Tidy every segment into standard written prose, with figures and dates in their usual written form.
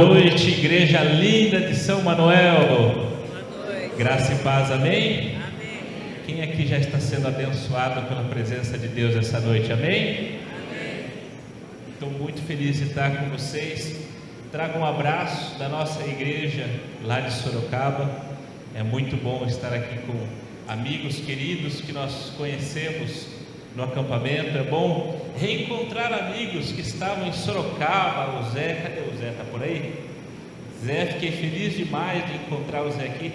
noite, igreja linda de São Manuel. Boa noite. Graça e paz, amém? Amém. Quem aqui já está sendo abençoado pela presença de Deus essa noite, amém? Amém. Estou muito feliz de estar com vocês. Trago um abraço da nossa igreja lá de Sorocaba. É muito bom estar aqui com amigos queridos que nós conhecemos no acampamento. É bom reencontrar amigos que estavam em Sorocaba. O Zé, cadê o Zé? Está por aí? Zé, fiquei feliz demais de encontrar o Zé aqui,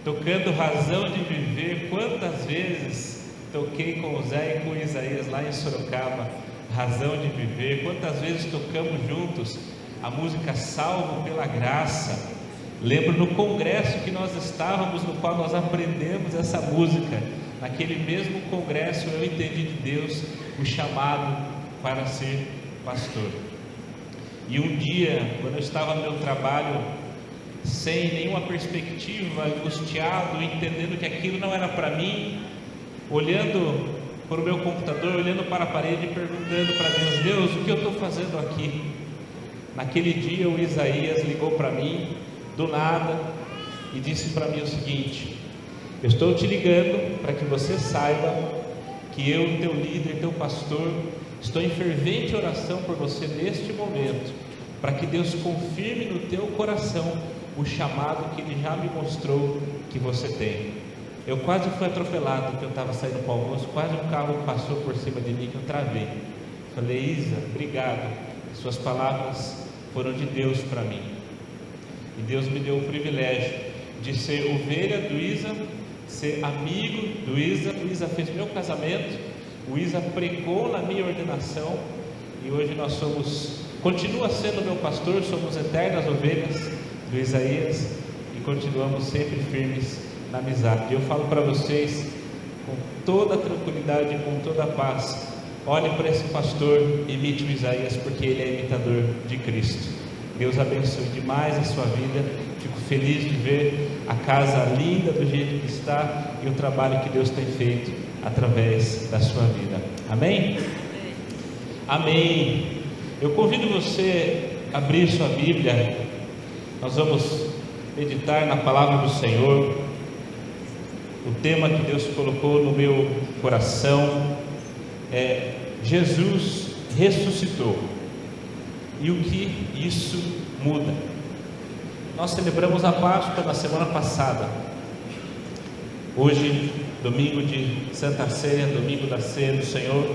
tocando Razão de Viver. Quantas vezes toquei com o Zé e com o Isaías lá em Sorocaba, Razão de Viver. Quantas vezes tocamos juntos a música Salvo pela Graça. Lembro no congresso que nós estávamos, no qual nós aprendemos essa música. Naquele mesmo congresso eu entendi de Deus o chamado para ser pastor. E um dia, quando eu estava no meu trabalho, sem nenhuma perspectiva, angustiado, entendendo que aquilo não era para mim, olhando para o meu computador, olhando para a parede e perguntando para Deus: Deus, o que eu estou fazendo aqui? Naquele dia o Isaías ligou para mim, do nada, e disse para mim o seguinte: eu estou te ligando para que você saiba que eu, teu líder, teu pastor, estou em fervente oração por você neste momento, para que Deus confirme no teu coração o chamado que Ele já me mostrou que você tem. Eu quase fui atropelado, porque eu estava saindo para o almoço, quase um carro passou por cima de mim que eu travei. Falei: Isa, obrigado, suas palavras foram de Deus para mim. E Deus me deu o privilégio de ser ovelha do Isa, ser amigo do Isa. O Isa fez meu casamento, o Isa pregou na minha ordenação, e hoje nós somos, continua sendo meu pastor, somos eternas ovelhas do Isaías e continuamos sempre firmes na amizade. E eu falo para vocês com toda a tranquilidade, com toda a paz: olhe para esse pastor, imite o Isaías, porque ele é imitador de Cristo. Deus abençoe demais a sua vida. Fico feliz de ver a casa linda do jeito que está e o trabalho que Deus tem feito através da sua vida. Amém? Amém. Eu convido você a abrir sua Bíblia. Nós vamos meditar na palavra do Senhor. O tema que Deus colocou no meu coração é: Jesus ressuscitou. E o que isso muda? Nós celebramos a Páscoa na semana passada. Hoje, domingo de Santa Ceia, domingo da Ceia do Senhor,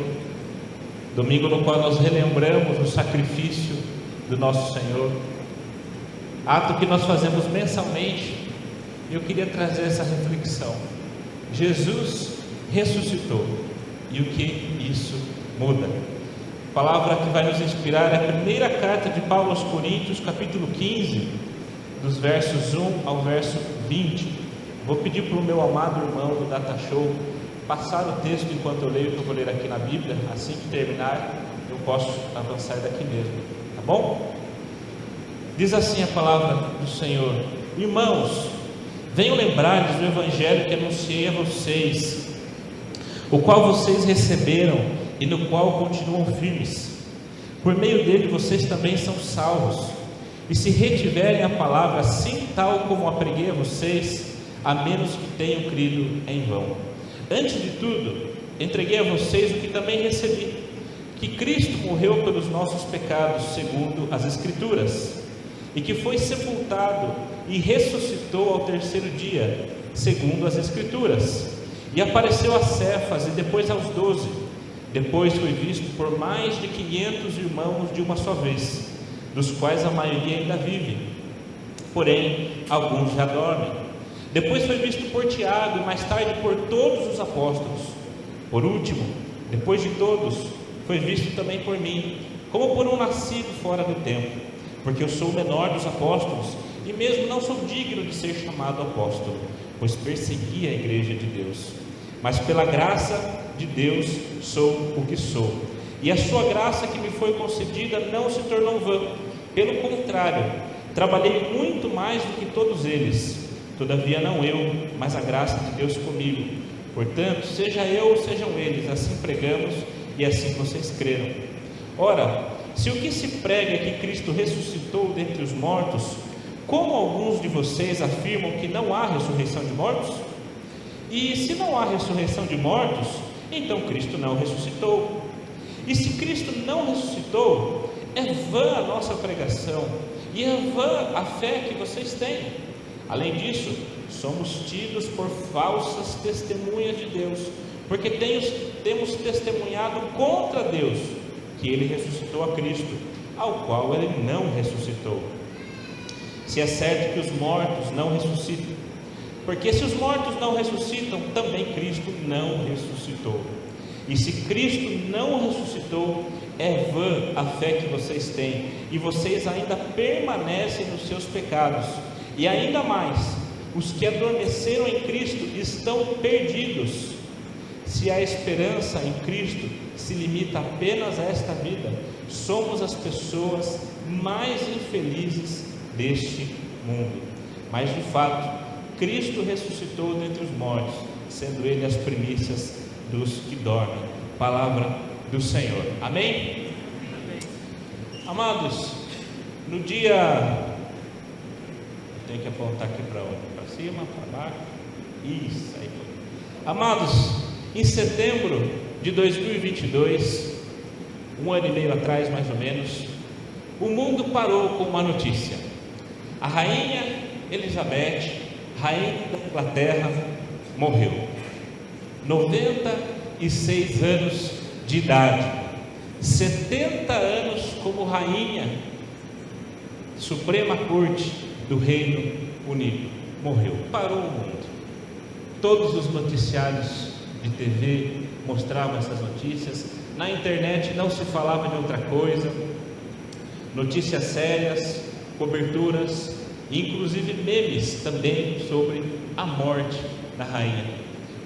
domingo no qual nós relembramos o sacrifício do nosso Senhor, ato que nós fazemos mensalmente. Eu queria trazer essa reflexão: Jesus ressuscitou, e o que isso muda? A palavra que vai nos inspirar é a primeira carta de Paulo aos Coríntios, capítulo 15, dos versos 1 ao verso 20. Vou pedir para o meu amado irmão do Data Show passar o texto enquanto eu leio, que eu vou ler aqui na Bíblia. Assim que terminar, eu posso avançar daqui mesmo, tá bom? Diz assim a palavra do Senhor: irmãos, venho lembrar-lhes do evangelho que anunciei a vocês, o qual vocês receberam e no qual continuam firmes. Por meio dele vocês também são salvos, e se retiverem a palavra assim tal como a preguei a vocês, a menos que tenham crido em vão. Antes de tudo, entreguei a vocês o que também recebi, que Cristo morreu pelos nossos pecados segundo as Escrituras, e que foi sepultado e ressuscitou ao terceiro dia segundo as Escrituras, e apareceu a Cefas e depois aos 12. Depois foi visto por mais de 500 irmãos de uma só vez, dos quais a maioria ainda vive, porém alguns já dormem. Depois foi visto por Tiago e mais tarde por todos os apóstolos. Por último, depois de todos, foi visto também por mim, como por um nascido fora do tempo, porque eu sou o menor dos apóstolos e mesmo não sou digno de ser chamado apóstolo, pois persegui a igreja de Deus. Mas pela graça de Deus sou o que sou, e a sua graça que me foi concedida não se tornou vã. Pelo contrário, trabalhei muito mais do que todos eles. Todavia não eu, mas a graça de Deus comigo. Portanto, seja eu ou sejam eles, assim pregamos e assim vocês creram. Ora, se o que se prega é que Cristo ressuscitou dentre os mortos, como alguns de vocês afirmam que não há ressurreição de mortos? E se não há ressurreição de mortos, então Cristo não ressuscitou. E se Cristo não ressuscitou, é vã a nossa pregação, e é vã a fé que vocês têm. Além disso, somos tidos por falsas testemunhas de Deus, porque temos testemunhado contra Deus, que Ele ressuscitou a Cristo, ao qual Ele não ressuscitou. Se é certo que os mortos não ressuscitam, porque se os mortos não ressuscitam, também Cristo não ressuscitou. E se Cristo não ressuscitou, é vã a fé que vocês têm, e vocês ainda permanecem nos seus pecados. E ainda mais, os que adormeceram em Cristo estão perdidos. Se a esperança em Cristo se limita apenas a esta vida, somos as pessoas mais infelizes deste mundo. Mas de fato, Cristo ressuscitou dentre os mortos, sendo Ele as primícias dos que dormem. Palavra do Senhor. Amém? Amém. Amados, no dia... Tem que apontar aqui para onde? Para cima, para baixo? Isso, aí foi. Amados, em setembro de 2022, um ano e meio atrás mais ou menos, o mundo parou com uma notícia. A rainha Elizabeth, rainha da Inglaterra, morreu. 96 anos de idade, 70 anos como rainha, Suprema Corte do Reino Unido. Morreu, parou o mundo. Todos os noticiários de TV mostravam essas notícias, na internet não se falava de outra coisa, notícias sérias, coberturas, inclusive memes também sobre a morte da rainha.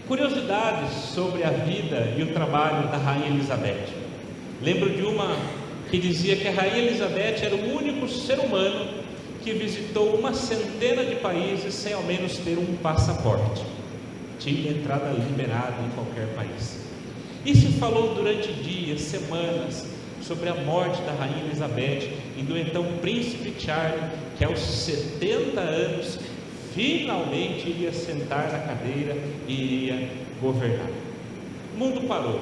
Curiosidades sobre a vida e o trabalho da rainha Elizabeth. Lembro de uma que dizia que a rainha Elizabeth era o único ser humano que visitou uma centena de países sem ao menos ter um passaporte. Tinha entrada liberada em qualquer país. E se falou durante dias, semanas, sobre a morte da rainha Elizabeth e do então príncipe Charles, que aos 70 anos finalmente iria sentar na cadeira e iria governar. O mundo parou,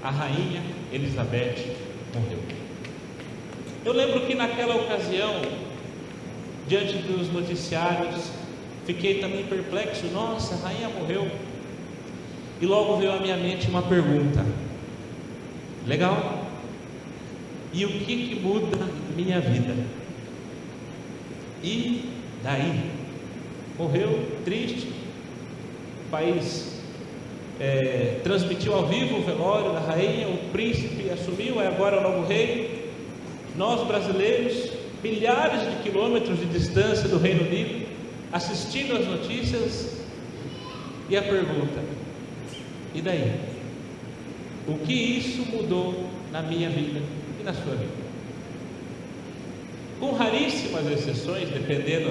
a rainha Elizabeth morreu. Eu lembro que naquela ocasião, diante dos noticiários, fiquei também perplexo. Nossa, a rainha morreu. E logo veio à minha mente uma pergunta: legal, e o que muda na minha vida? E daí? Morreu, triste. O país transmitiu ao vivo o velório da rainha, o príncipe assumiu, é agora o novo rei. Nós brasileiros, milhares de quilômetros de distância do Reino Unido, assistindo às notícias. E a pergunta: e daí? O que isso mudou na minha vida e na sua vida? Com raríssimas exceções, dependendo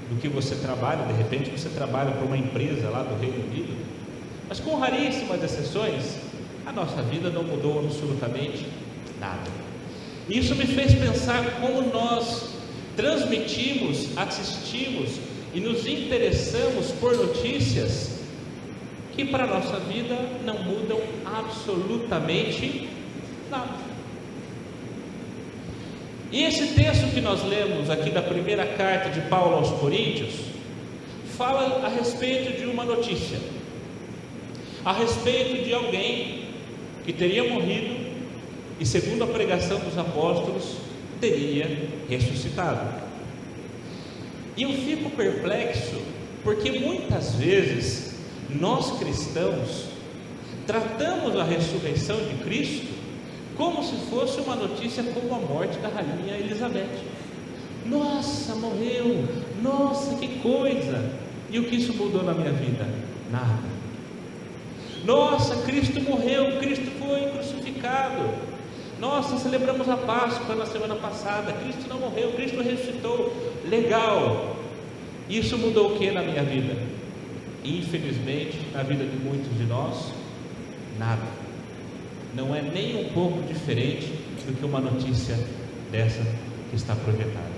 do que você trabalha, de repente você trabalha para uma empresa lá do Reino Unido, mas com raríssimas exceções, a nossa vida não mudou absolutamente nada. E isso me fez pensar como nós transmitimos, assistimos e nos interessamos por notícias que para a nossa vida não mudam absolutamente nada. E esse texto que nós lemos aqui da primeira carta de Paulo aos Coríntios fala a respeito de uma notícia, a respeito de alguém que teria morrido e, segundo a pregação dos apóstolos, teria ressuscitado. E eu fico perplexo porque muitas vezes nós cristãos tratamos a ressurreição de Cristo como se fosse uma notícia como a morte da rainha Elizabeth. Nossa, morreu, nossa, que coisa! E o que isso mudou na minha vida? Nada. Nossa, Cristo morreu, Cristo foi crucificado. Nossa, celebramos a Páscoa na semana passada, Cristo não morreu, Cristo ressuscitou. Legal. Isso mudou o que na minha vida? Infelizmente, na vida de muitos de nós, nada. Não é nem um pouco diferente do que uma notícia dessa que está projetada.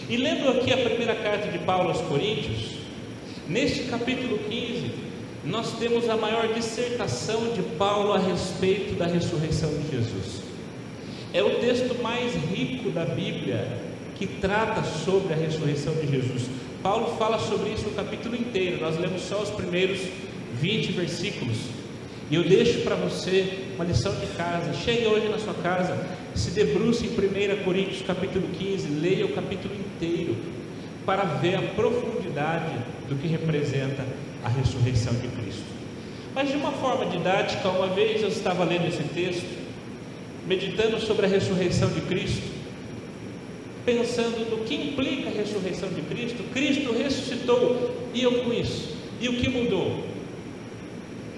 E lendo aqui a primeira carta de Paulo aos Coríntios, neste capítulo 15, nós temos a maior dissertação de Paulo a respeito da ressurreição de Jesus. É o texto mais rico da Bíblia que trata sobre a ressurreição de Jesus. Paulo fala sobre isso o capítulo inteiro, nós lemos só os primeiros 20 versículos. E eu deixo para você uma lição de casa. Chegue hoje na sua casa, se debruce em 1 Coríntios capítulo 15, leia o capítulo inteiro, para ver a profundidade do que representa a ressurreição de Cristo. Mas de uma forma didática, uma vez eu estava lendo esse texto, meditando sobre a ressurreição de Cristo, pensando no que implica a ressurreição de Cristo. Cristo ressuscitou, e eu com isso? E o que mudou?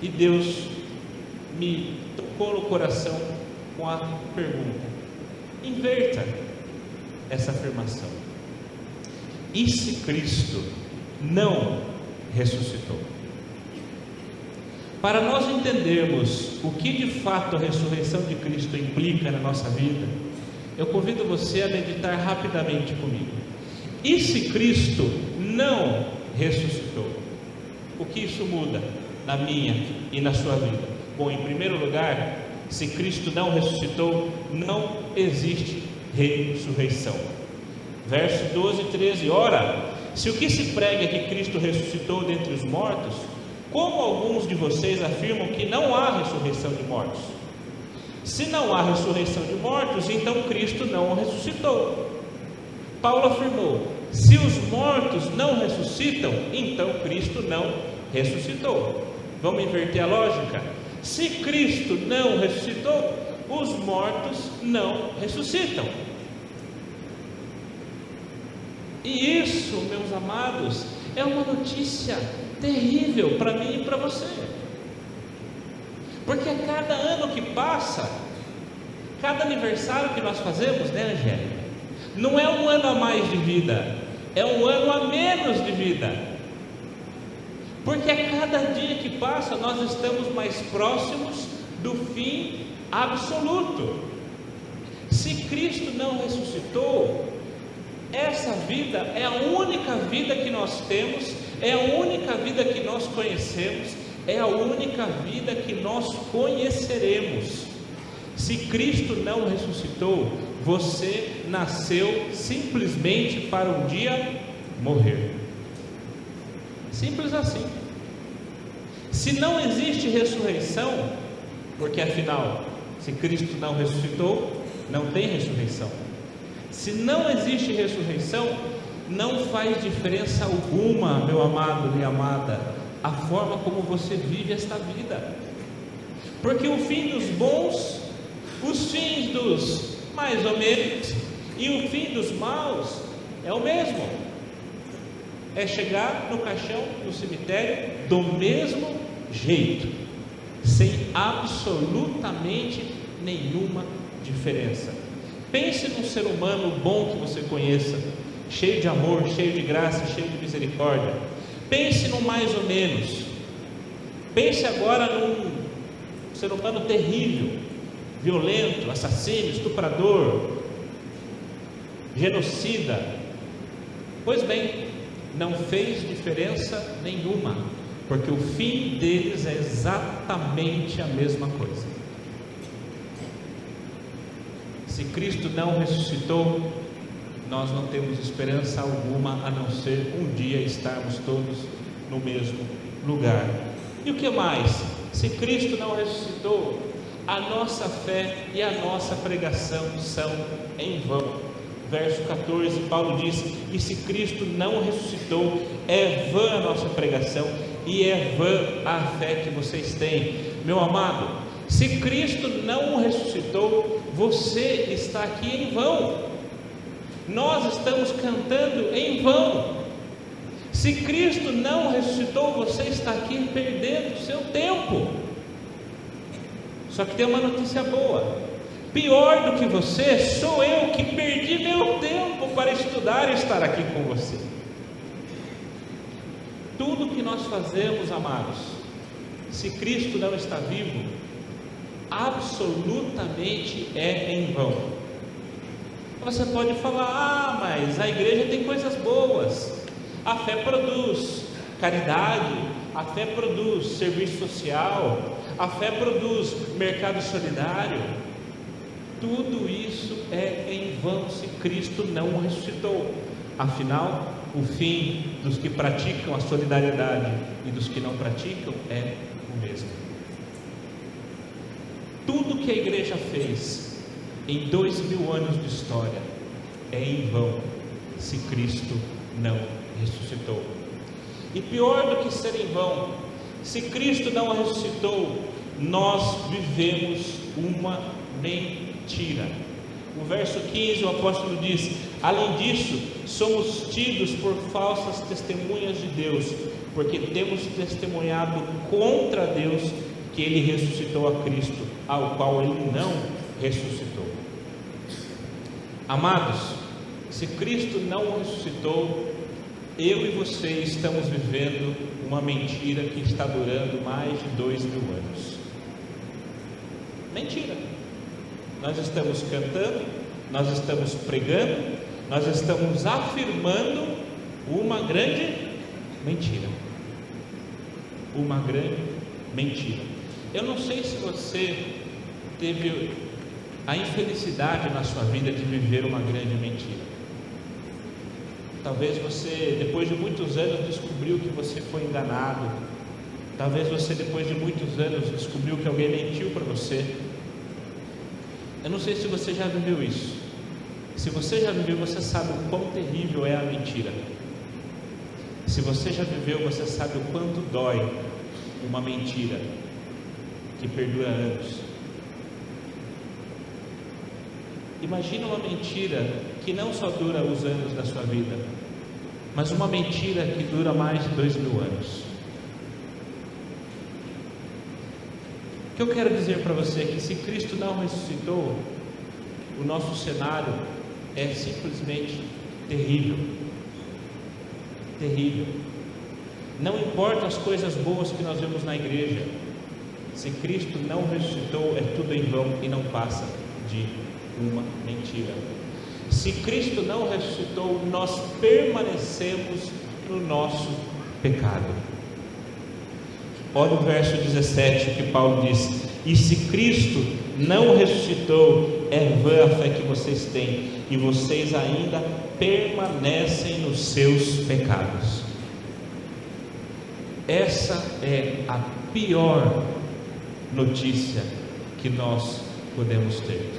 E Deus me tocou no coração com a pergunta: inverta essa afirmação. E se Cristo não ressuscitou? Para nós entendermos o que de fato a ressurreição de Cristo implica na nossa vida, eu convido você a meditar rapidamente comigo. E se Cristo não ressuscitou? O que isso muda na minha e na sua vida? Bom, em primeiro lugar, se Cristo não ressuscitou, não existe ressurreição. Verso 12 e 13: ora, se o que se prega é que Cristo ressuscitou dentre os mortos, como alguns de vocês afirmam que não há ressurreição de mortos? Se não há ressurreição de mortos, então Cristo não ressuscitou. Paulo afirmou: se os mortos não ressuscitam, então Cristo não ressuscitou. Vamos inverter a lógica? Se Cristo não ressuscitou, os mortos não ressuscitam. E isso, meus amados, é uma notícia terrível para mim e para você, porque a cada ano que passa, cada aniversário que nós fazemos, né, Angélica, não é um ano a mais de vida, é um ano a menos de vida, porque a cada dia que passa nós estamos mais próximos do fim absoluto. Se Cristo não ressuscitou, essa vida é a única vida que nós temos, é a única vida que nós conhecemos, é a única vida que nós conheceremos. Se Cristo não ressuscitou, você nasceu simplesmente para um dia morrer. Simples assim. Se não existe ressurreição, porque afinal, se Cristo não ressuscitou, não tem ressurreição. Se não existe ressurreição, não faz diferença alguma, meu amado, minha amada, a forma como você vive esta vida, porque o fim dos bons, os fins dos mais ou menos e o fim dos maus é o mesmo, é chegar no caixão, no cemitério, do mesmo jeito, sem absolutamente nenhuma diferença. Pense num ser humano bom que você conheça, cheio de amor, cheio de graça, cheio de misericórdia. Pense no mais ou menos. Pense agora num ser humano terrível, violento, assassino, estuprador, genocida. Pois bem, não fez diferença nenhuma, porque o fim deles é exatamente a mesma coisa. Se Cristo não ressuscitou, nós não temos esperança alguma a não ser um dia estarmos todos no mesmo lugar. E o que mais? Se Cristo não ressuscitou, a nossa fé e a nossa pregação são em vão. Verso 14, Paulo diz: e se Cristo não ressuscitou, é vã a nossa pregação e é vã a fé que vocês têm. Meu amado, se Cristo não ressuscitou, você está aqui em vão. Nós estamos cantando em vão. Se Cristo não ressuscitou, você está aqui perdendo o seu tempo. Só que tem uma notícia boa: pior do que você sou eu, que perdi meu tempo para estudar e estar aqui com você. Tudo que nós fazemos, amados, se Cristo não está vivo, absolutamente é em vão. Você pode falar: mas a igreja tem coisas boas, a fé produz caridade, a fé produz serviço social, a fé produz mercado solidário. Tudo isso é em vão se Cristo não ressuscitou. Afinal, o fim dos que praticam a solidariedade e dos que não praticam é o mesmo. Tudo que a igreja fez em 2000 anos de história é em vão se Cristo não ressuscitou. E pior do que ser em vão, se Cristo não ressuscitou, nós vivemos uma mentira. No verso 15 o apóstolo diz: além disso, somos tidos por falsas testemunhas de Deus, porque temos testemunhado contra Deus que Ele ressuscitou a Cristo, ao qual Ele não ressuscitou. Amados, se Cristo não ressuscitou, eu e você estamos vivendo uma mentira que está durando mais de 2000 anos. Mentira. Nós estamos cantando, nós estamos pregando, nós estamos afirmando uma grande mentira. Uma grande mentira. Eu não sei se você teve a infelicidade na sua vida de viver uma grande mentira. Talvez você, depois de muitos anos, descobriu que você foi enganado. Talvez você, depois de muitos anos, descobriu que alguém mentiu para você. Eu não sei se você já viveu isso. Se você já viveu, você sabe o quão terrível é a mentira. Se você já viveu, você sabe o quanto dói uma mentira que perdura anos. Imagina uma mentira que não só dura os anos da sua vida, mas uma mentira que dura mais de 2000 anos. O que eu quero dizer para você é que se Cristo não ressuscitou, o nosso cenário é simplesmente terrível. Terrível. Não importa as coisas boas que nós vemos na igreja, se Cristo não ressuscitou, é tudo em vão e não passa de uma mentira. Se Cristo não ressuscitou, nós permanecemos no nosso pecado. Olha o verso 17 que Paulo diz: e se Cristo não ressuscitou, é vã a fé que vocês têm, e vocês ainda permanecem nos seus pecados. Essa é a pior notícia que nós podemos ter.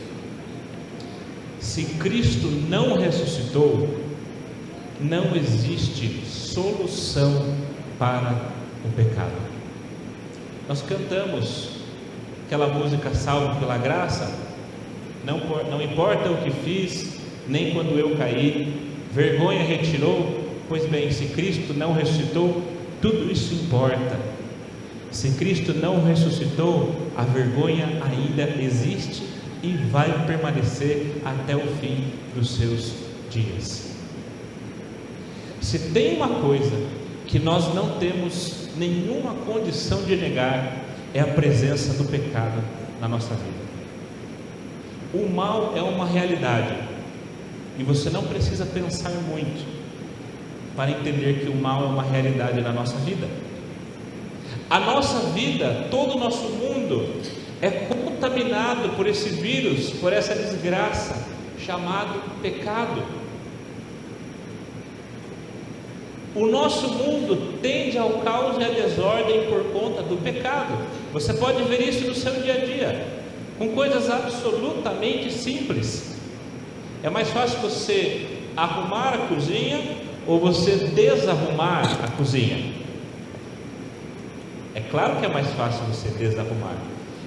Se Cristo não ressuscitou, não existe solução para o pecado. Nós cantamos aquela música Salvo pela Graça, não importa o que fiz, nem quando eu caí, vergonha retirou. Pois bem, se Cristo não ressuscitou, tudo isso importa. Se Cristo não ressuscitou, a vergonha ainda existe e vai permanecer até o fim dos seus dias. Se tem uma coisa que nós não temos nenhuma condição de negar, é a presença do pecado na nossa vida. O mal é uma realidade, e você não precisa pensar muito para entender que o mal é uma realidade na nossa vida. A nossa vida, todo o nosso mundo é contaminado por esse vírus, por essa desgraça chamado pecado. O nosso mundo tende ao caos e à desordem por conta do pecado. Você pode ver isso no seu dia a dia, com coisas absolutamente simples. É mais fácil você arrumar a cozinha ou você desarrumar a cozinha? É claro que é mais fácil você desarrumar.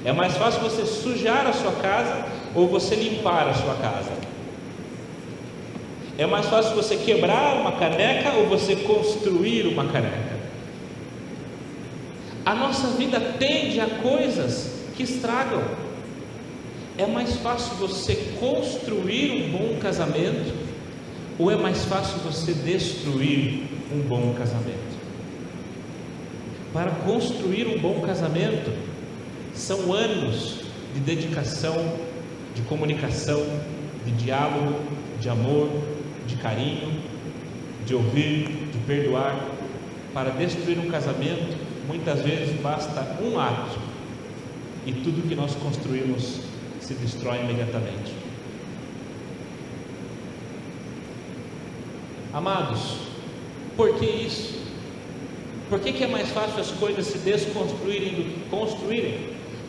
É mais fácil você sujar a sua casa ou você limpar a sua casa? É mais fácil você quebrar uma caneca ou você construir uma caneca? A nossa vida tende a coisas que estragam. É mais fácil você construir um bom casamento ou é mais fácil você destruir um bom casamento? Para construir um bom casamento são anos de dedicação, de comunicação, de diálogo, de amor, de carinho, de ouvir, de perdoar. Para destruir um casamento, muitas vezes basta um ato e tudo que nós construímos se destrói imediatamente. Amados, por que isso? Por que é mais fácil as coisas se desconstruírem do que construírem?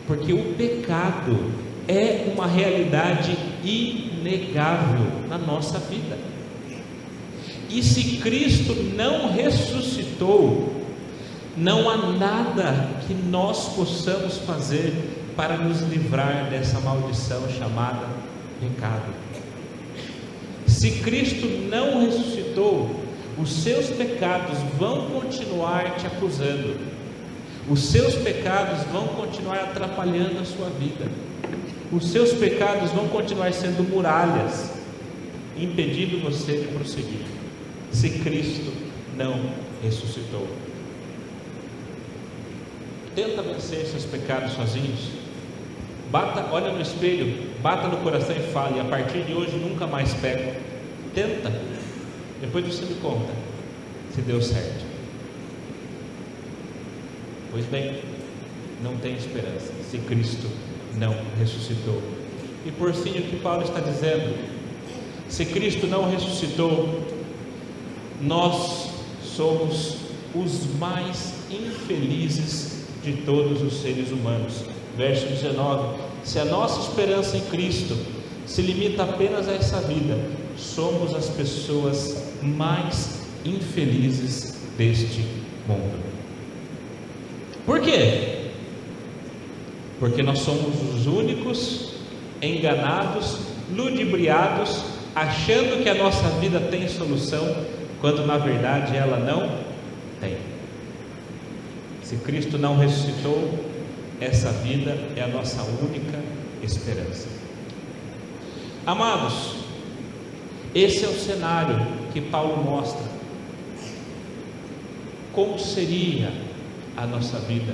Porque o pecado é uma realidade inegável na nossa vida. E se Cristo não ressuscitou, não há nada que nós possamos fazer para nos livrar dessa maldição chamada pecado. Se Cristo não ressuscitou, os seus pecados vão continuar te acusando, os seus pecados vão continuar atrapalhando a sua vida, os seus pecados vão continuar sendo muralhas, impedindo você de prosseguir, se Cristo não ressuscitou. Tenta vencer seus pecados sozinhos. Olha no espelho, bata no coração e fale: a partir de hoje nunca mais peco. Tenta, depois você me conta se deu certo. Pois bem, não tem esperança se Cristo não ressuscitou. E por fim, o que Paulo está dizendo: se Cristo não ressuscitou, nós somos os mais infelizes de todos os seres humanos. Verso 19: se a nossa esperança em Cristo se limita apenas a essa vida, somos as pessoas mais infelizes deste mundo. Por quê? Porque nós somos os únicos enganados, ludibriados, achando que a nossa vida tem solução, quando na verdade ela não tem. Se Cristo não ressuscitou, essa vida é a nossa única esperança. Amados, esse é o cenário que Paulo mostra. Como seria a nossa vida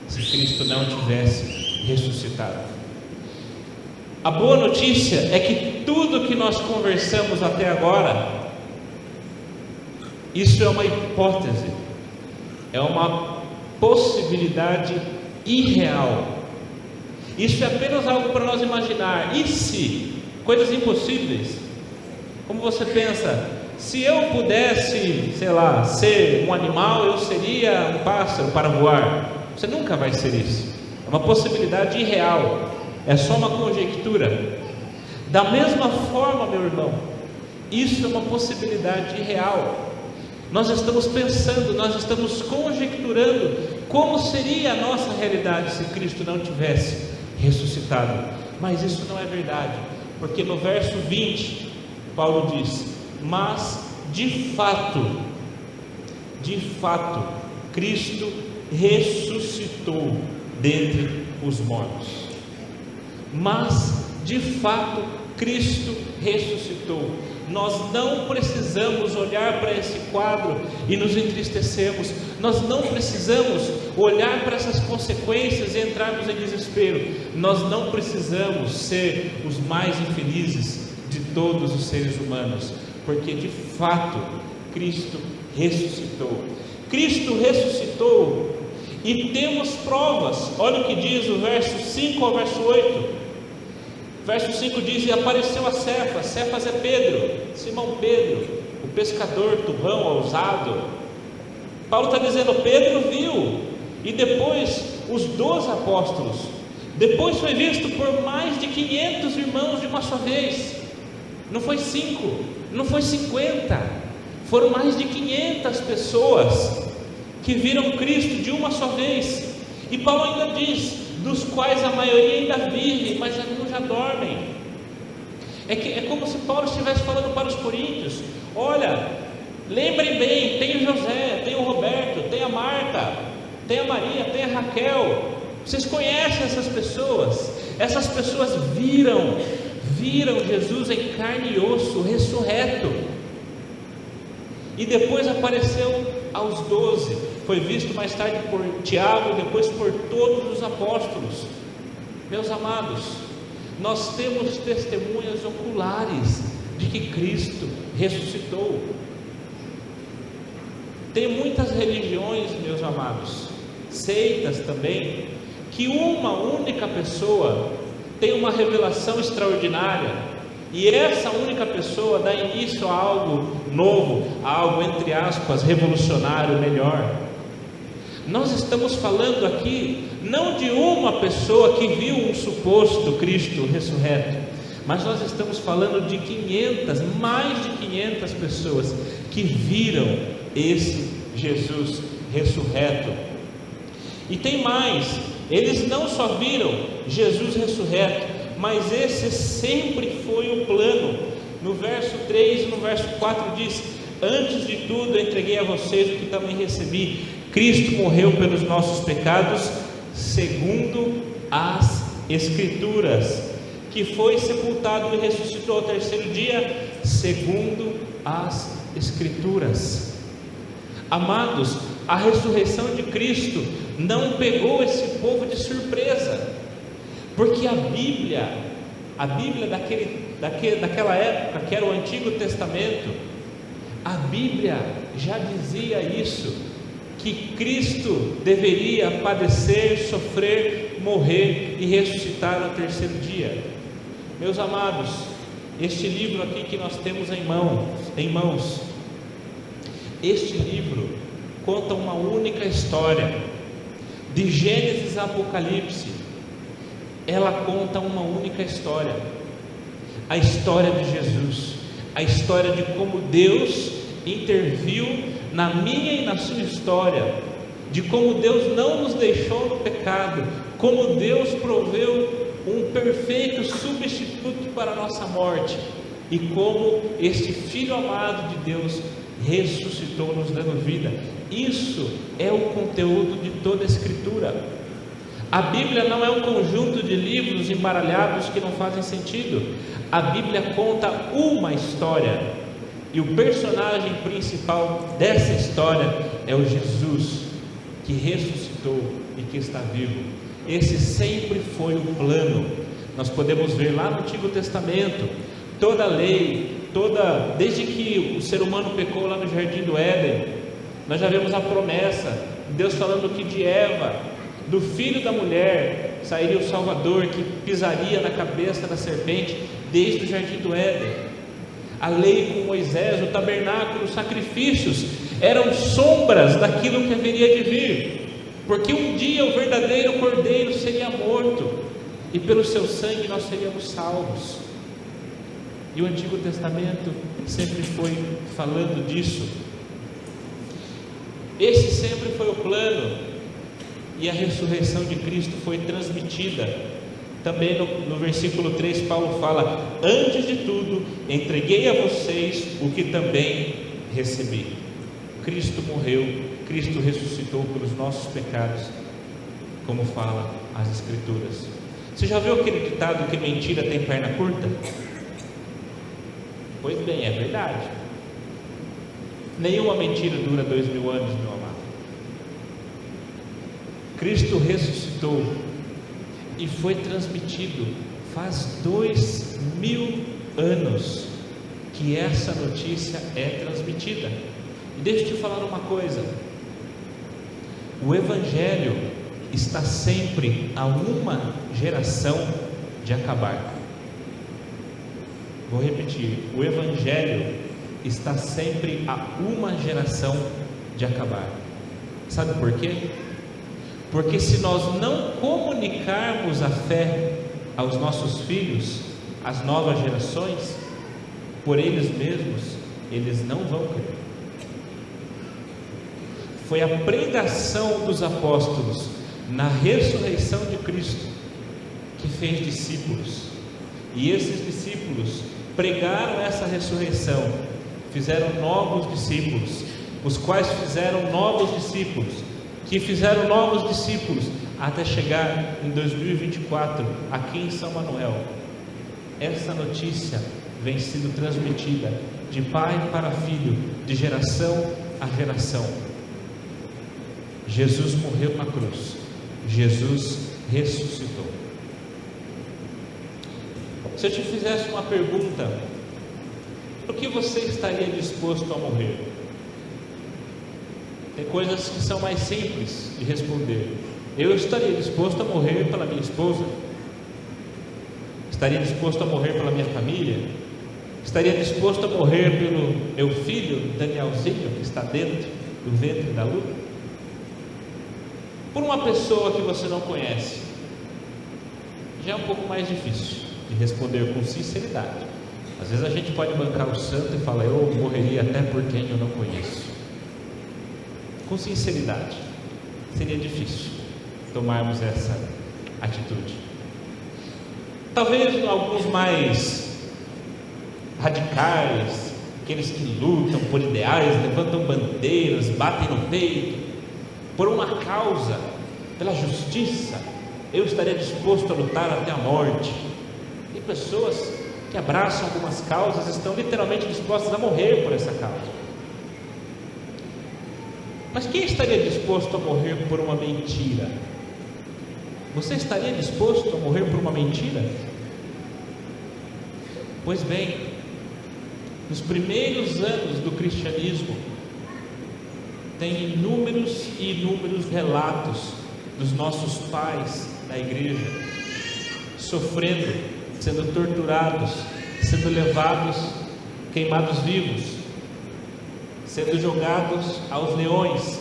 se Cristo não tivesse ressuscitado? A boa notícia é que tudo que nós conversamos até agora, isso é uma hipótese, é uma possibilidade irreal. Isso é apenas algo para nós imaginar. E se? Coisas impossíveis. Como você pensa, se eu pudesse, sei lá, ser um animal, eu seria um pássaro para voar. Você nunca vai ser isso. É uma possibilidade irreal. É só uma conjectura. Da mesma forma, meu irmão, isso é uma possibilidade irreal. Nós estamos pensando, nós estamos conjecturando como seria a nossa realidade se Cristo não tivesse ressuscitado. Mas isso não é verdade, porque no verso 20, Paulo diz: mas de fato, Cristo ressuscitou dentre os mortos. Mas de fato, Cristo ressuscitou. Nós não precisamos olhar para esse quadro e nos entristecermos. Nós não precisamos olhar para essas consequências e entrarmos em desespero. Nós não precisamos ser os mais infelizes de todos os seres humanos, porque de fato Cristo ressuscitou. Cristo ressuscitou e temos provas. Olha o que diz o verso 5 ao verso 8. Verso 5 diz: e apareceu a Cefas. Cefas é Pedro, Simão Pedro, o pescador turrão, ousado. Paulo está dizendo: Pedro viu, e depois os 12 apóstolos. Depois foi visto por mais de 500 irmãos de uma só vez. Não foi 5, não foi 50, foram mais de 500 pessoas que viram Cristo de uma só vez. E Paulo ainda diz: dos quais a maioria ainda vive, mas alguns já dormem. É como se Paulo estivesse falando para os coríntios: olha, lembrem bem, tem o José, tem o Roberto, tem a Marta, tem a Maria, tem a Raquel. Vocês conhecem essas pessoas? Essas pessoas viram Jesus em carne e osso, ressurreto. E depois apareceu aos 12, foi visto mais tarde por Tiago, depois por todos os apóstolos. Meus amados, nós temos testemunhas oculares de que Cristo ressuscitou. Tem muitas religiões, meus amados, seitas também, que uma única pessoa tem uma revelação extraordinária, e essa única pessoa dá início a algo novo, a algo, entre aspas, revolucionário, melhor. Nós estamos falando aqui não de uma pessoa que viu um suposto Cristo ressurreto, mas nós estamos falando de 500, mais de 500 pessoas que viram esse Jesus ressurreto. E tem mais, eles não só viram Jesus ressurreto, mas esse sempre foi o plano. No verso 3 e no verso 4 diz: antes de tudo entreguei a vocês o que também recebi, Cristo morreu pelos nossos pecados segundo as Escrituras, que foi sepultado e ressuscitou ao terceiro dia segundo as Escrituras. Amados, a ressurreição de Cristo não pegou esse povo de surpresa, porque a Bíblia daquela época, que era o Antigo Testamento, a Bíblia já dizia isso, que Cristo deveria padecer, sofrer, morrer e ressuscitar no terceiro dia. Meus amados, este livro aqui que nós temos em mãos, este livro conta uma única história, de Gênesis a Apocalipse. Ela conta uma única história, a história de Jesus, a história de como Deus interviu na minha e na sua história, de como Deus não nos deixou no pecado, como Deus proveu um perfeito substituto para a nossa morte, e como este Filho amado de Deus ressuscitou, nos dando vida. Isso é o conteúdo de toda a Escritura. A Bíblia não é um conjunto de livros embaralhados que não fazem sentido. A Bíblia conta uma história, e o personagem principal dessa história é o Jesus que ressuscitou e que está vivo. Esse sempre foi o plano. Nós podemos ver lá no Antigo Testamento, toda a lei, desde que o ser humano pecou lá no Jardim do Éden, nós já vemos a promessa, Deus falando que de Eva, do filho da mulher, sairia o Salvador, que pisaria na cabeça da serpente, desde o Jardim do Éden. A lei com Moisés, o tabernáculo, os sacrifícios, eram sombras daquilo que haveria de vir, porque um dia o verdadeiro cordeiro seria morto, e pelo seu sangue nós seríamos salvos. E o Antigo Testamento sempre foi falando disso. Esse sempre foi o plano, e a ressurreição de Cristo foi transmitida. Também no versículo 3 Paulo fala: antes de tudo entreguei a vocês o que também recebi. Cristo morreu, Cristo ressuscitou pelos nossos pecados, como fala as Escrituras. Você já viu aquele ditado que mentira tem perna curta? Pois bem, é verdade. Nenhuma mentira dura 2000 anos, meu amado. Cristo ressuscitou e foi transmitido faz 2000 anos que essa notícia é transmitida. E deixa eu te falar uma coisa: o Evangelho está sempre a uma geração de acabar. Vou repetir: o Evangelho está sempre a uma geração de acabar. Sabe por quê? Porque se nós não comunicarmos a fé aos nossos filhos, às novas gerações, por eles mesmos, eles não vão crer. Foi a pregação dos apóstolos na ressurreição de Cristo que fez discípulos, e esses discípulos pregaram essa ressurreição, fizeram novos discípulos, os quais fizeram novos discípulos, que fizeram novos discípulos, até chegar em 2024, aqui em São Manuel. Essa notícia vem sendo transmitida de pai para filho, de geração a geração. Jesus morreu na cruz, Jesus ressuscitou. se eu te fizesse uma pergunta, por que você estaria disposto a morrer? Tem coisas que são mais simples de responder. Eu estaria disposto a morrer pela minha esposa, estaria disposto a morrer pela minha família, estaria disposto a morrer pelo meu filho Danielzinho, que está dentro do ventre da Lu. Por uma pessoa que você não conhece, já é um pouco mais difícil de responder com sinceridade. Às vezes a gente pode bancar o santo e falar: eu morreria até por quem eu não conheço. Com sinceridade, seria difícil tomarmos essa atitude. Talvez alguns mais radicais, aqueles que lutam por ideais, levantam bandeiras, batem no peito, por uma causa, pela justiça, eu estaria disposto a lutar até a morte. Tem pessoas que abraçam algumas causas, estão literalmente dispostas a morrer por essa causa. Mas quem estaria disposto a morrer por uma mentira? Você estaria disposto a morrer por uma mentira? Pois bem, nos primeiros anos do cristianismo, tem inúmeros e inúmeros relatos dos nossos pais da igreja sofrendo, sendo torturados, sendo levados, queimados vivos, sendo jogados aos leões,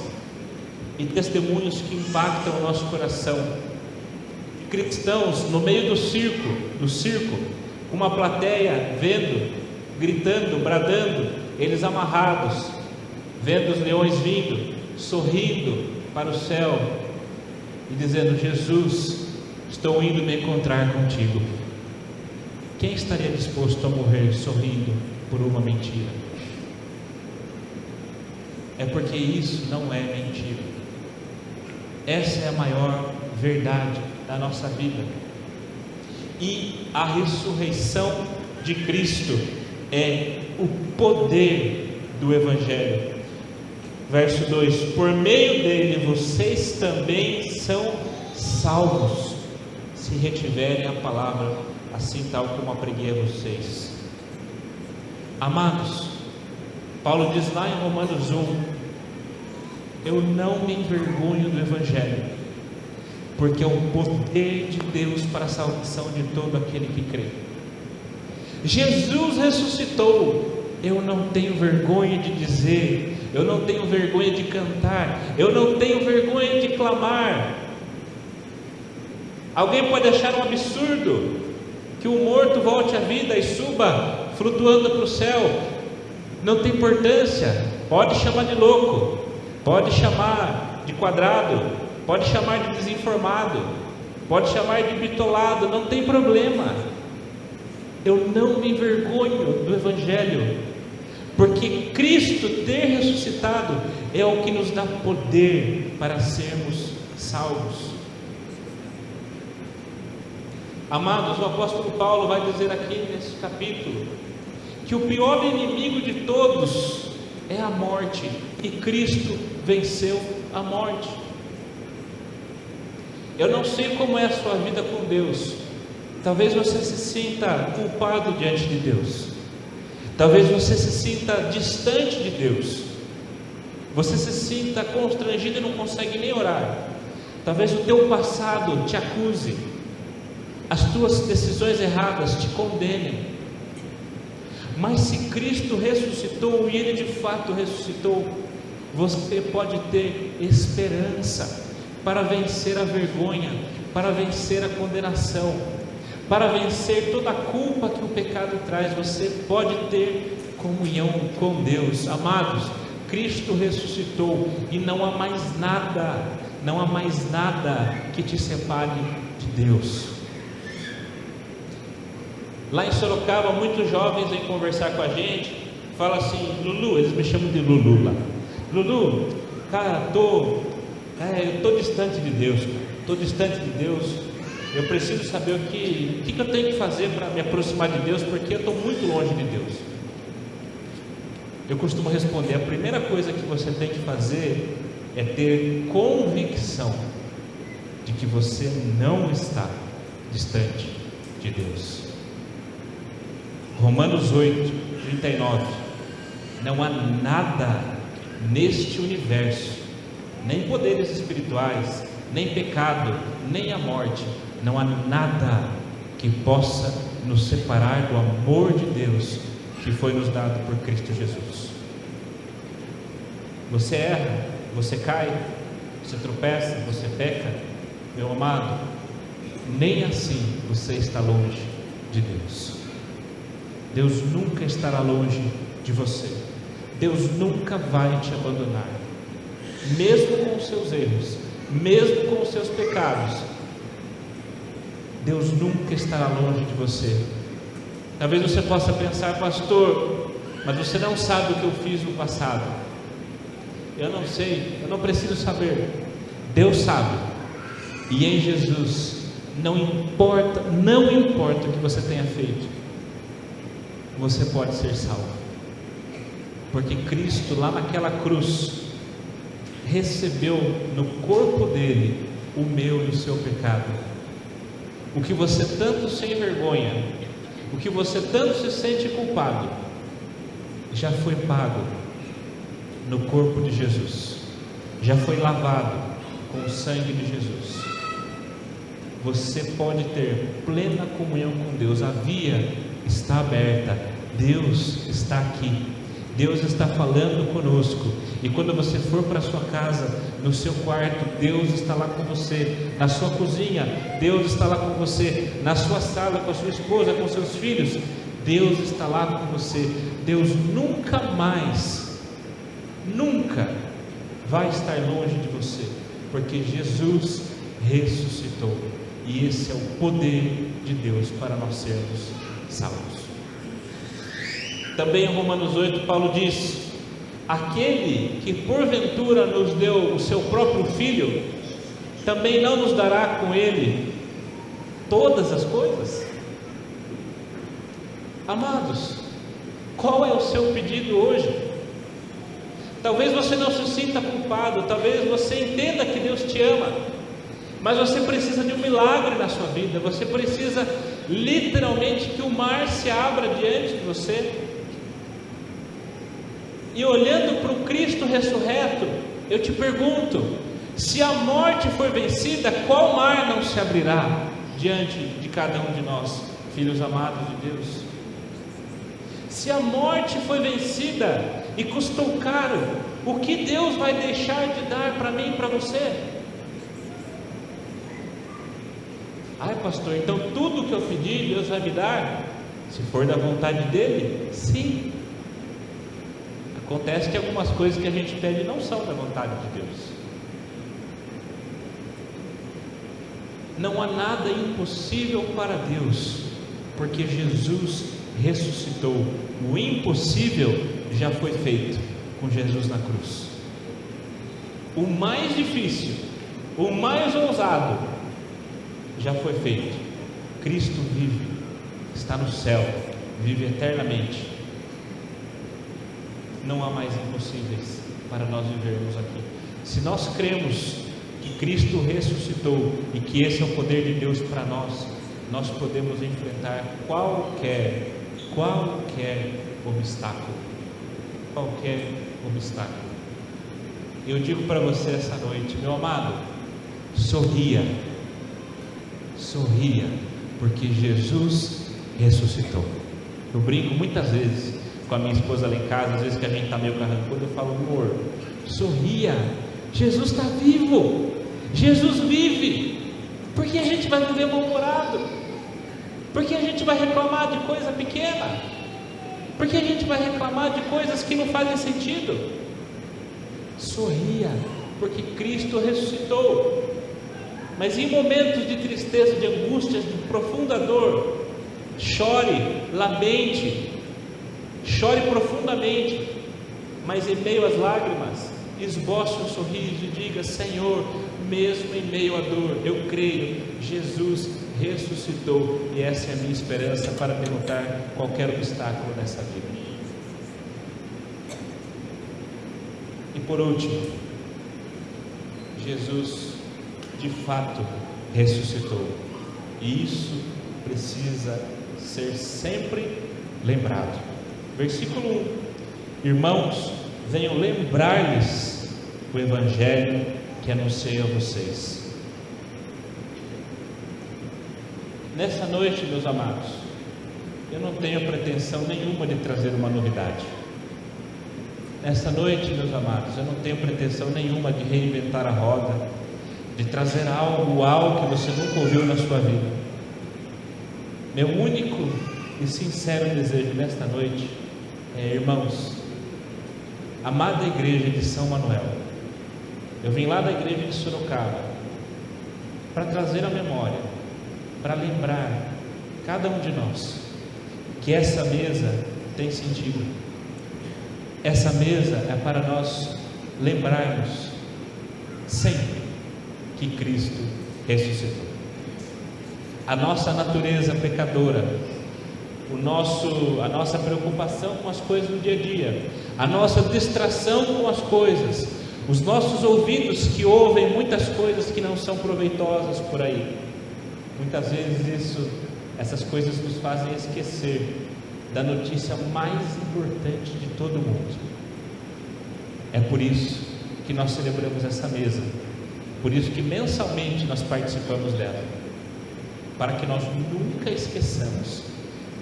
e testemunhos que impactam o nosso coração. Cristãos no meio do circo, uma plateia vendo, gritando, bradando, eles amarrados, vendo os leões vindo, sorrindo para o céu e dizendo: Jesus, estou indo me encontrar contigo. Quem estaria disposto a morrer sorrindo por uma mentira? É porque isso não é mentira. Essa é a maior verdade da nossa vida. E a ressurreição de Cristo é o poder do Evangelho. Verso 2: por meio dele vocês também são salvos, se retiverem a palavra, assim tal como a preguei a vocês. Amados, Paulo diz lá em Romanos 1: eu não me envergonho do Evangelho, porque é o poder de Deus para a salvação de todo aquele que crê. Jesus ressuscitou. Eu não tenho vergonha de dizer, eu não tenho vergonha de cantar, eu não tenho vergonha de clamar. Alguém pode achar um absurdo que o morto volte à vida e suba flutuando para o céu. Não tem importância. Pode chamar de louco, pode chamar de quadrado, pode chamar de desinformado, pode chamar de bitolado, não tem problema. Eu não me envergonho do Evangelho, porque Cristo ter ressuscitado é o que nos dá poder para sermos salvos. Amados, o apóstolo Paulo vai dizer aqui nesse capítulo que o pior inimigo de todos é a morte, e Cristo venceu a morte. Eu não sei como é a sua vida com Deus. Talvez você se sinta culpado diante de Deus, talvez você se sinta distante de Deus, você se sinta constrangido e não consegue nem orar. Talvez o teu passado te acuse, as tuas decisões erradas te condenem. Mas se Cristo ressuscitou, e Ele de fato ressuscitou, você pode ter esperança para vencer a vergonha, para vencer a condenação, para vencer toda a culpa que o pecado traz. Você pode ter comunhão com Deus. Amados, Cristo ressuscitou e não há mais nada, não há mais nada que te separe de Deus. Lá em Sorocaba, muitos jovens vêm conversar com a gente, falam assim: Lulu, eles me chamam de Lulu lá. Lulu, cara, eu estou distante de Deus, estou distante de Deus. Eu preciso saber o que eu tenho que fazer para me aproximar de Deus, porque eu estou muito longe de Deus. Eu costumo responder: a primeira coisa que você tem que fazer é ter convicção de que você não está distante de Deus. Romanos 8, 39. Não há nada neste universo, nem poderes espirituais, nem pecado, nem a morte, não há nada que possa nos separar do amor de Deus que foi nos dado por Cristo Jesus. Você erra, você cai, você tropeça, você peca, meu amado, nem assim você está longe de Deus. Deus nunca estará longe de você. Deus nunca vai te abandonar, mesmo com os seus erros, mesmo com os seus pecados. Deus nunca estará longe de você. Talvez você possa pensar: pastor, mas você não sabe o que eu fiz no passado. Eu não sei, eu não preciso saber. Deus sabe. E em Jesus, não importa o que você tenha feito, você pode ser salvo. Porque Cristo, lá naquela cruz, recebeu no corpo dele o meu e o seu pecado. O que você tanto se envergonha, o que você tanto se sente culpado, já foi pago no corpo de Jesus, já foi lavado com o sangue de Jesus. Você pode ter plena comunhão com Deus. A via está aberta. Deus está aqui. Deus está falando conosco. E quando você for para a sua casa, no seu quarto, Deus está lá com você. Na sua cozinha, Deus está lá com você. Na sua sala, com a sua esposa, com seus filhos, Deus está lá com você. Deus nunca mais, nunca vai estar longe de você, porque Jesus ressuscitou. E esse é o poder de Deus para nós sermos salvos. Também em Romanos 8, Paulo diz: aquele que porventura nos deu o seu próprio Filho, também não nos dará com ele todas as coisas? Amados, qual é o seu pedido hoje? Talvez você não se sinta culpado, talvez você entenda que Deus te ama, mas você precisa de um milagre na sua vida. Você precisa literalmente que o mar se abra diante de você. E olhando para o Cristo ressurreto, eu te pergunto: se a morte for vencida, qual mar não se abrirá diante de cada um de nós, filhos amados de Deus? Se a morte foi vencida e custou caro, o que Deus vai deixar de dar para mim e para você? Ai, pastor, então tudo que eu pedi, Deus vai me dar? Se for da vontade dele, sim. Acontece que algumas coisas que a gente pede não são da vontade de Deus. Não há nada impossível para Deus, porque Jesus ressuscitou. O impossível já foi feito com Jesus na cruz. O mais difícil, o mais ousado, já foi feito. Cristo vive, está no céu, vive eternamente. Não há mais impossíveis para nós vivermos aqui. Se nós cremos que Cristo ressuscitou e que esse é o poder de Deus para nós, nós podemos enfrentar qualquer obstáculo. Qualquer obstáculo. Eu digo para você essa noite, meu amado, sorria, porque Jesus ressuscitou. Eu brinco muitas vezes com a minha esposa lá em casa, às vezes que a gente está meio carrancudo, eu falo: amor, sorria, Jesus está vivo, Jesus vive. Por que a gente vai viver mal-humorado? Por que a gente vai reclamar de coisa pequena? Por que a gente vai reclamar de coisas que não fazem sentido? Sorria, porque Cristo ressuscitou. Mas em momentos de tristeza, de angústias, de profunda dor, chore, lamente, chore profundamente, mas em meio às lágrimas, esboce um sorriso e diga: Senhor, mesmo em meio à dor, eu creio, Jesus ressuscitou, e essa é a minha esperança para derrotar qualquer obstáculo nessa vida. E por último, Jesus de fato ressuscitou, e isso precisa ser sempre lembrado. Versículo 1: Irmãos, venham lembrar-lhes o Evangelho que anunciei a vocês. Nessa noite, meus amados, eu não tenho pretensão nenhuma de trazer uma novidade. Nessa noite, meus amados, eu não tenho pretensão nenhuma de reinventar a roda, de trazer algo uau que você nunca ouviu na sua vida. Meu único e sincero desejo nesta noite é, irmãos, amada igreja de São Manuel, eu vim lá da igreja de Sorocaba para trazer a memória, para lembrar cada um de nós que essa mesa tem sentido. Essa mesa é para nós lembrarmos sempre que Cristo ressuscitou. A nossa natureza pecadora, a nossa preocupação com as coisas do dia a dia, a nossa distração com as coisas, os nossos ouvidos que ouvem muitas coisas que não são proveitosas por aí. Muitas vezes essas coisas nos fazem esquecer da notícia mais importante de todo mundo. É por isso que nós celebramos essa mesa, por isso que mensalmente nós participamos dela, para que nós nunca esqueçamos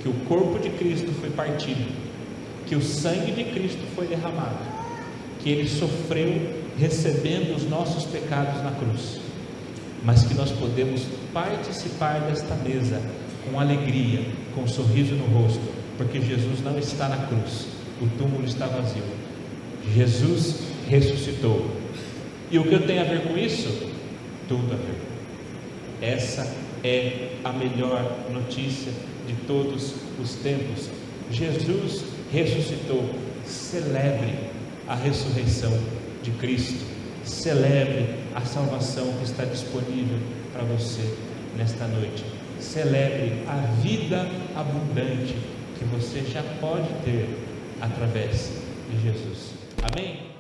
que o corpo de Cristo foi partido, que o sangue de Cristo foi derramado, que Ele sofreu recebendo os nossos pecados na cruz, mas que nós podemos participar desta mesa com alegria, com um sorriso no rosto, porque Jesus não está na cruz, o túmulo está vazio, Jesus ressuscitou. E o que eu tenho a ver com isso? Tudo a ver. Essa é a melhor notícia de todos os tempos. Jesus ressuscitou. Celebre a ressurreição de Cristo, celebre a salvação que está disponível para você nesta noite, celebre a vida abundante que você já pode ter através de Jesus. Amém?